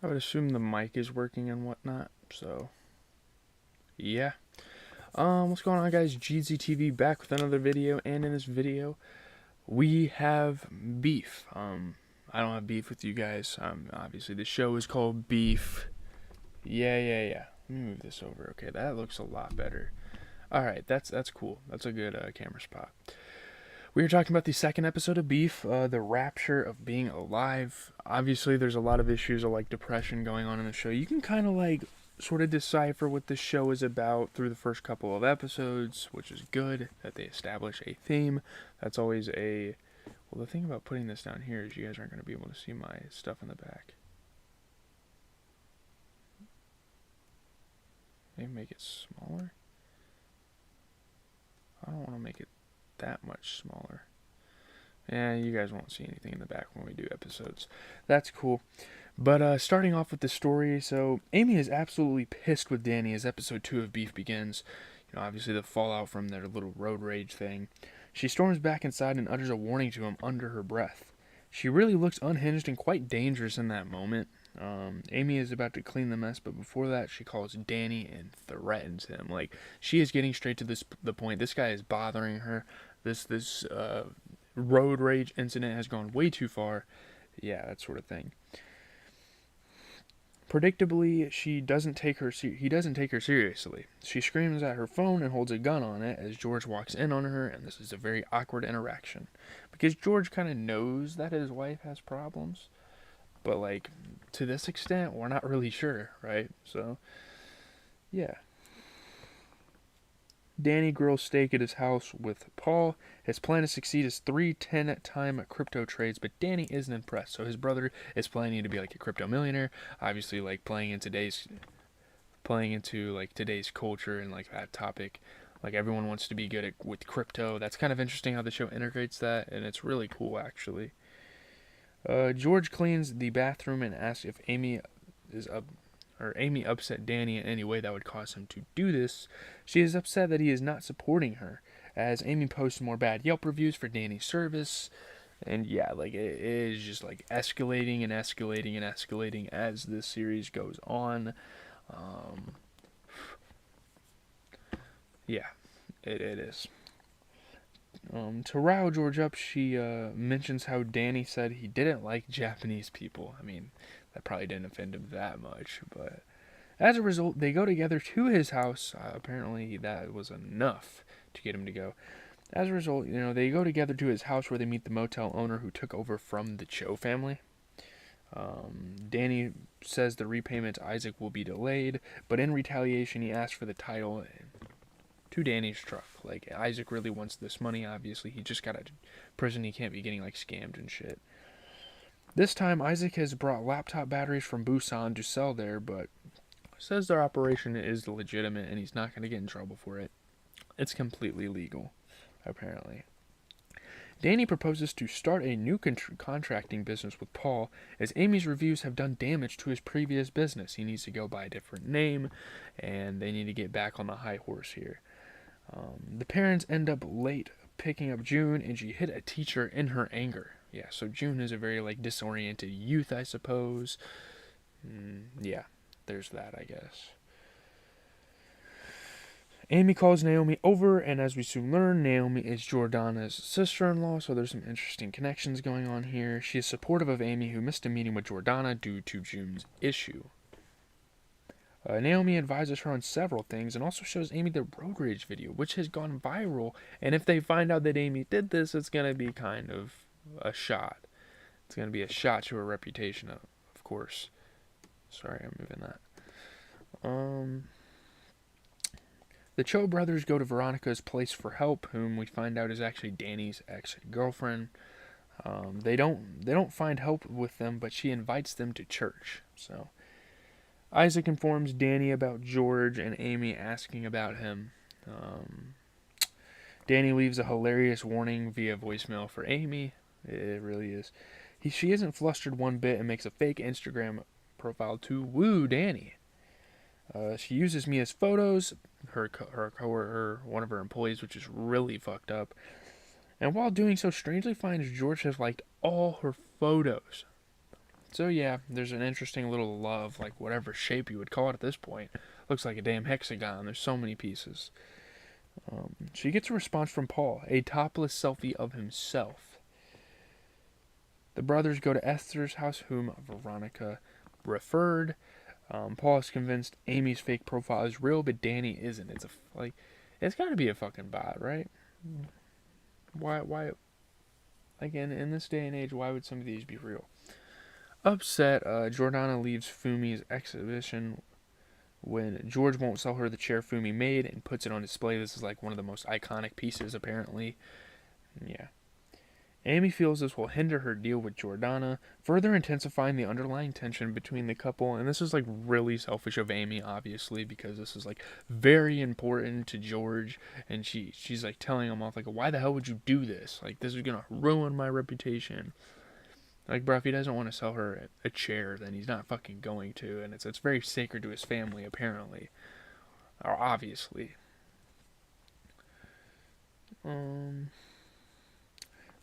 I would assume the mic is working and whatnot, so yeah. What's going on, guys? GZTV back with another video, and in this video, we have beef. I don't have beef with you guys. Obviously the show is called Beef. Yeah. Let me move this over. Okay, that looks a lot better. All right, that's cool. That's a good camera spot. We were talking about the second episode of Beef, the rapture of being alive. Obviously, there's a lot of issues of like depression going on in the show. You can kind of like sort of decipher what the show is about through the first couple of episodes, which is good that they establish a theme. That's always a. Well, the thing about putting this down here is you guys aren't going to be able to see my stuff in the back. Maybe make it smaller. I don't want to make it that much smaller. Yeah, you guys won't see anything in the back when we do episodes. That's cool. But starting off with the story, so Amy is absolutely pissed with Danny as episode 2 of Beef begins. You know, obviously the fallout from their little road rage thing. She storms back inside and utters a warning to him under her breath. She really looks unhinged and quite dangerous in that moment. Amy is about to clean the mess, but before that, she calls Danny and threatens him. Like, she is getting straight to the point. This guy is bothering her. This road rage incident has gone way too far. Yeah, that sort of thing. Predictably, he doesn't take her seriously. She screams at her phone and holds a gun on it as George walks in on her, and this is a very awkward interaction. Because George kind of knows that his wife has problems, but like to this extent, we're not really sure, right? So, yeah. Danny grills steak at his house with Paul. His plan to succeed is 3 10-time crypto trades, but Danny isn't impressed. So his brother is planning to be like a crypto millionaire. Obviously, like playing into like today's culture and like that topic. Like everyone wants to be good with crypto. That's kind of interesting how the show integrates that, and it's really cool actually. George cleans the bathroom and asks if Amy upset Danny in any way that would cause him to do this. She is upset that he is not supporting her, as Amy posts more bad Yelp reviews for Danny's service. And yeah, like it is just like escalating and escalating and escalating as this series goes on. Yeah, it is. To rile George up, she mentions how Danny said he didn't like Japanese people. I mean, that probably didn't offend him that much, but as a result, they go together to his house. Apparently, that was enough to get him to go. As a result, you know, they go together to his house where they meet the motel owner who took over from the Cho family. Danny says the repayment to Isaac will be delayed, but in retaliation, he asks for the title to Danny's truck. Like, Isaac really wants this money, obviously. He just got out of prison. He can't be getting, like, scammed and shit. This time, Isaac has brought laptop batteries from Busan to sell there, but says their operation is legitimate and he's not going to get in trouble for it. It's completely legal, apparently. Danny proposes to start a new contracting business with Paul, as Amy's reviews have done damage to his previous business. He needs to go by a different name, and they need to get back on the high horse here. The parents end up late picking up June, and she hit a teacher in her anger. Yeah, so June is a very like disoriented youth, I suppose. Yeah, there's that, I guess. Amy calls Naomi over, and as we soon learn, Naomi is Jordana's sister-in-law, so there's some interesting connections going on here. She is supportive of Amy, who missed a meeting with Jordana due to June's issue. Naomi advises her on several things and also shows Amy the road rage video, which has gone viral, and if they find out that Amy did this, it's going to be kind of a shot. It's going to be a shot to her reputation, of course. Sorry, I'm moving that. The Cho brothers go to Veronica's place for help, whom we find out is actually Danny's ex-girlfriend. They don't find help with them, but she invites them to church. So Isaac informs Danny about George and Amy asking about him. Danny leaves a hilarious warning via voicemail for Amy. It really is. She isn't flustered one bit and makes a fake Instagram profile to woo Danny. She uses me as photos, her one of her employees, which is really fucked up. And while doing so, strangely finds George has liked all her photos. So yeah, there's an interesting little love, like whatever shape you would call it at this point. Looks like a damn hexagon. There's so many pieces. She gets a response from Paul, a topless selfie of himself. The brothers go to Esther's house, whom Veronica referred. Paul is convinced Amy's fake profile is real, but Danny isn't. It's got to be a fucking bot, right? Why? Again, in this day and age, why would some of these be real? Upset, Jordana leaves Fumi's exhibition when George won't sell her the chair Fumi made and puts it on display. This is like one of the most iconic pieces, apparently. Yeah. Amy feels this will hinder her deal with Jordana, further intensifying the underlying tension between the couple. And this is like really selfish of Amy, obviously, because this is like very important to George, and she's like telling him off, like, why the hell would you do this? Like, this is gonna ruin my reputation. Like, bro, if he doesn't want to sell her a chair, then he's not fucking going to, and it's very sacred to his family, apparently, or obviously.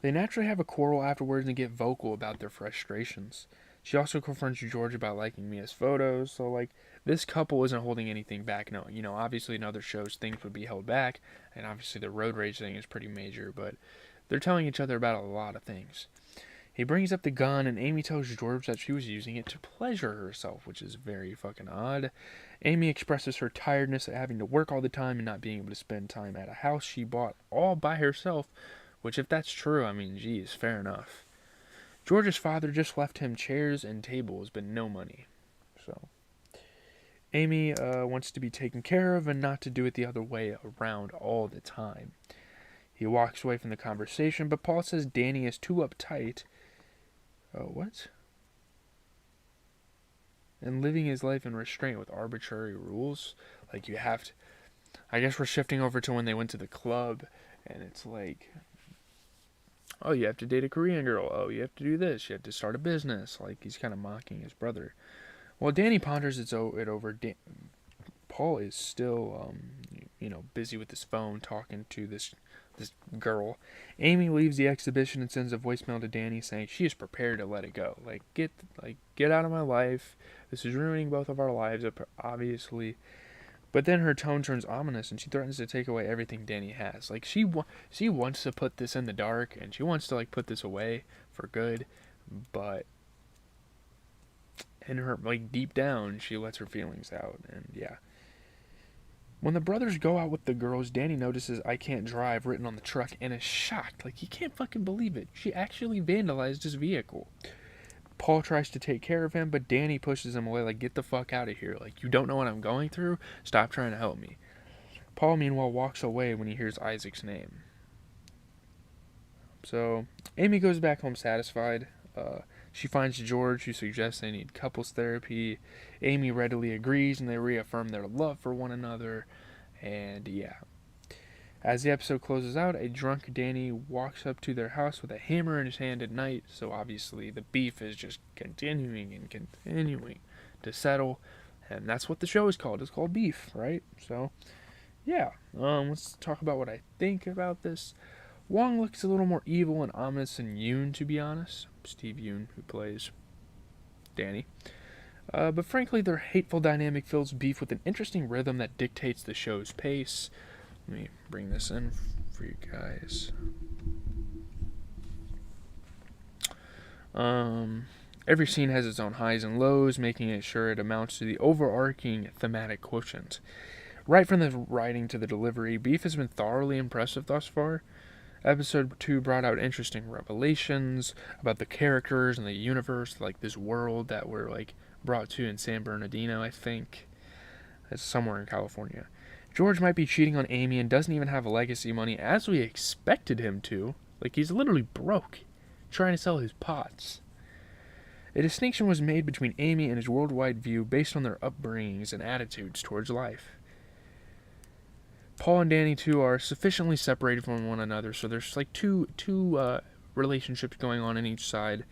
They naturally have a quarrel afterwards and get vocal about their frustrations. She also confronts George about liking Mia's photos, so, like, this couple isn't holding anything back. No, obviously in other shows things would be held back, and obviously the road rage thing is pretty major, but they're telling each other about a lot of things. He brings up the gun, and Amy tells George that she was using it to pleasure herself, which is very fucking odd. Amy expresses her tiredness at having to work all the time and not being able to spend time at a house she bought all by herself, which, if that's true, I mean, geez, fair enough. George's father just left him chairs and tables, but no money. So, Amy wants to be taken care of and not to do it the other way around all the time. He walks away from the conversation, but Paul says Danny is too uptight. What? And living his life in restraint with arbitrary rules. Like, you have to... I guess we're shifting over to when they went to the club, and it's like... Oh, you have to date a Korean girl. Oh, you have to do this. You have to start a business. Like, he's kind of mocking his brother. While Danny ponders it over, Paul is still, busy with his phone talking to this girl. Amy leaves the exhibition and sends a voicemail to Danny saying she is prepared to let it go. Get out of my life. This is ruining both of our lives, obviously. But then her tone turns ominous, and she threatens to take away everything Danny has. Like, she wants to put this in the dark, and she wants to, like, put this away for good, but in her, like, deep down, she lets her feelings out, and yeah. When the brothers go out with the girls, Danny notices "I can't drive" written on the truck and is shocked. Like, he can't fucking believe it. She actually vandalized his vehicle. Paul tries to take care of him, but Danny pushes him away, like, get the fuck out of here. Like, you don't know what I'm going through? Stop trying to help me. Paul, meanwhile, walks away when he hears Isaac's name. So, Amy goes back home satisfied. She finds George, who suggests they need couples therapy. Amy readily agrees, and they reaffirm their love for one another. And yeah. As the episode closes out, a drunk Danny walks up to their house with a hammer in his hand at night, so obviously the beef is just continuing and continuing to settle, and that's what the show is called. It's called Beef, right? So, yeah. Let's talk about what I think about this. Wong looks a little more evil and ominous than Yoon, to be honest. Steve Yoon, who plays Danny. But frankly, their hateful dynamic fills Beef with an interesting rhythm that dictates the show's pace. Let me bring this in for you guys. Every scene has its own highs and lows, making it sure it amounts to the overarching thematic quotient. Right from the writing to the delivery, Beef has been thoroughly impressive thus far. Episode 2 brought out interesting revelations about the characters and the universe, like this world that we're like brought to in San Bernardino, I think. It's somewhere in California. George might be cheating on Amy and doesn't even have legacy money as we expected him to. Like, he's literally broke, trying to sell his pots. A distinction was made between Amy and his worldwide view based on their upbringings and attitudes towards life. Paul and Danny, too, are sufficiently separated from one another, so there's like two relationships going on each side.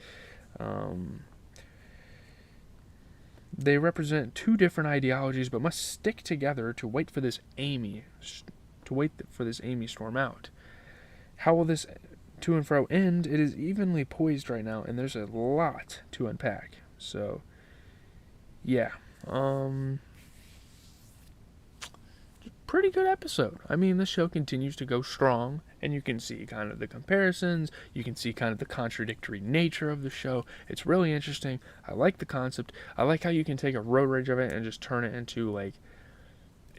They represent two different ideologies, but must stick together to wait for this Amy storm out. How will this to and fro end? It is evenly poised right now, and there's a lot to unpack. So, yeah. Pretty good episode. I mean, the show continues to go strong, and you can see kind of the comparisons. You can see kind of the contradictory nature of the show. It's really interesting. I like the concept. I like how you can take a road rage event and just turn it into like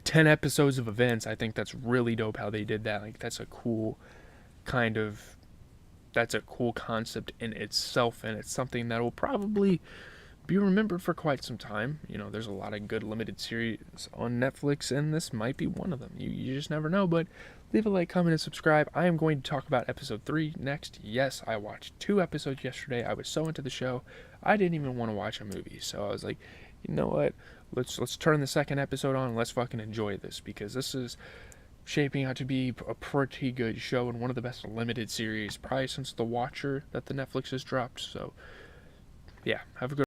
10 episodes of events. I think that's really dope how they did that. Like, that's a cool concept in itself, and it's something that will probably be remembered for quite some time. You know, there's a lot of good limited series on Netflix, and this might be one of them. You just never know, but leave a like, comment, and subscribe. I am going to talk about episode 3 next. Yes, I watched 2 episodes yesterday. I was so into the show, I didn't even want to watch a movie. So I was like, you know what? Let's turn the second episode on and let's fucking enjoy this, because this is shaping out to be a pretty good show and one of the best limited series probably since The Watcher that the Netflix has dropped. So yeah, have a good